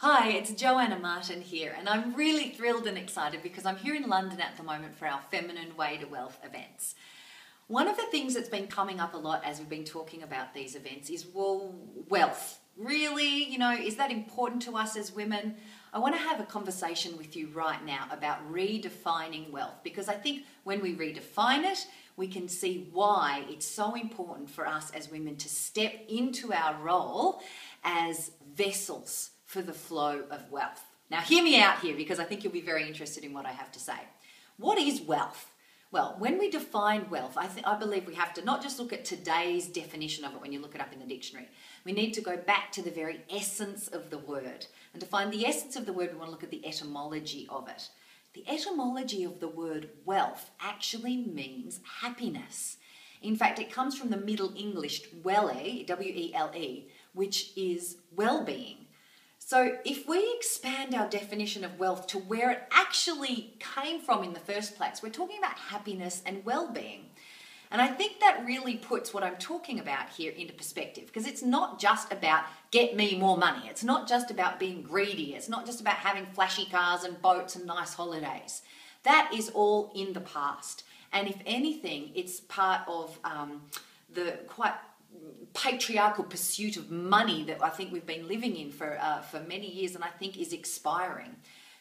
Hi, it's Joanna Martin here, and I'm really thrilled and excited because I'm here in London at the moment for our Feminine Way to Wealth events. One of the things that's been coming up a lot as we've been talking about these events is, well, wealth. Really, is that important to us as women? I want to have a conversation with you right now about redefining wealth, because I think when we redefine it, we can see why it's so important for us as women to step into our role as vessels for the flow of wealth. Now, hear me out here, because I think you'll be very interested in what I have to say. What is wealth? Well, when we define wealth, I believe we have to not just look at today's definition of it when you look it up in the dictionary. We need to go back to the very essence of the word. And to find the essence of the word, we want to look at the etymology of it. The etymology of the word wealth actually means happiness. In fact, it comes from the Middle English wele, W-E-L-E, which is well-being. So if we expand our definition of wealth to where it actually came from in the first place, we're talking about happiness and well-being. And I think that really puts what I'm talking about here into perspective, because it's not just about get me more money. It's not just about being greedy. It's not just about having flashy cars and boats and nice holidays. That is all in the past. And if anything, it's part of the quite patriarchal pursuit of money that I think we've been living in for many years, and I think is expiring.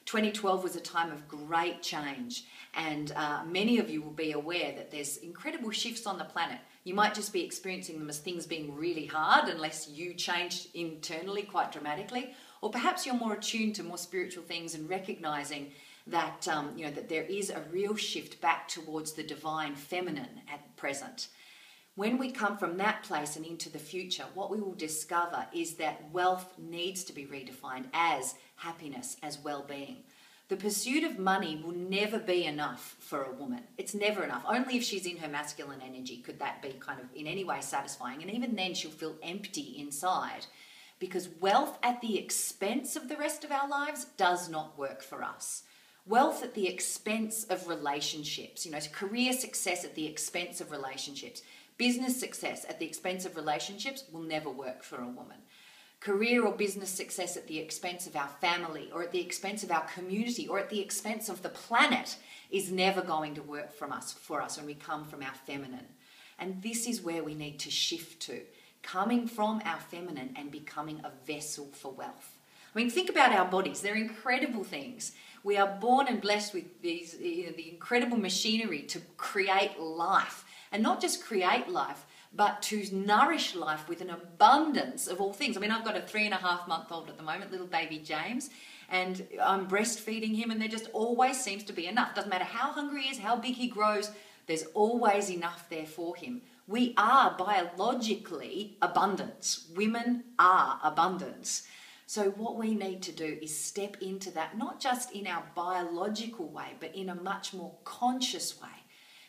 2012 was a time of great change, and many of you will be aware that there's incredible shifts on the planet. You might just be experiencing them as things being really hard unless you change internally quite dramatically, or perhaps you're more attuned to more spiritual things and recognizing that that there is a real shift back towards the divine feminine at present. When we come from that place and into the future, what we will discover is that wealth needs to be redefined as happiness, as well-being. The pursuit of money will never be enough for a woman. It's never enough. Only if she's in her masculine energy could that be kind of in any way satisfying. And even then she'll feel empty inside, because wealth at the expense of the rest of our lives does not work for us. Wealth at the expense of relationships, career success at the expense of relationships. Business success at the expense of relationships will never work for a woman. Career or business success at the expense of our family, or at the expense of our community, or at the expense of the planet is never going to work for us when we come from our feminine. And this is where we need to shift to, coming from our feminine and becoming a vessel for wealth. I mean, think about our bodies. They're incredible things. We are born and blessed with these, the incredible machinery to create life. And not just create life, but to nourish life with an abundance of all things. I mean, I've got a 3.5-month-old at the moment, little baby James, and I'm breastfeeding him, and there just always seems to be enough. Doesn't matter how hungry he is, how big he grows, there's always enough there for him. We are biologically abundance. Women are abundance. So what we need to do is step into that, not just in our biological way, but in a much more conscious way.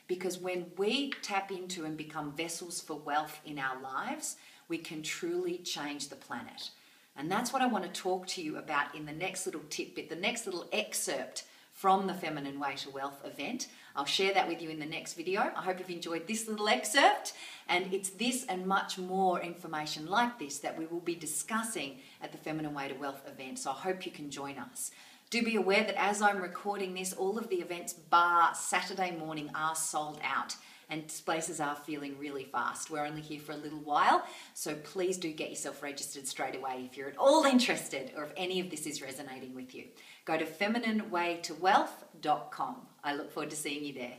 Because when we tap into and become vessels for wealth in our lives, we can truly change the planet. And that's what I want to talk to you about in the next little tidbit, the next little excerpt from the Feminine Way to Wealth event. I'll share that with you in the next video. I hope you've enjoyed this little excerpt. And it's this and much more information like this that we will be discussing at the Feminine Way to Wealth event. So I hope you can join us. Do be aware that as I'm recording this, all of the events bar Saturday morning are sold out, and places are filling really fast. We're only here for a little while, so please do get yourself registered straight away if you're at all interested, or if any of this is resonating with you. Go to femininewaytowealth.com. I look forward to seeing you there.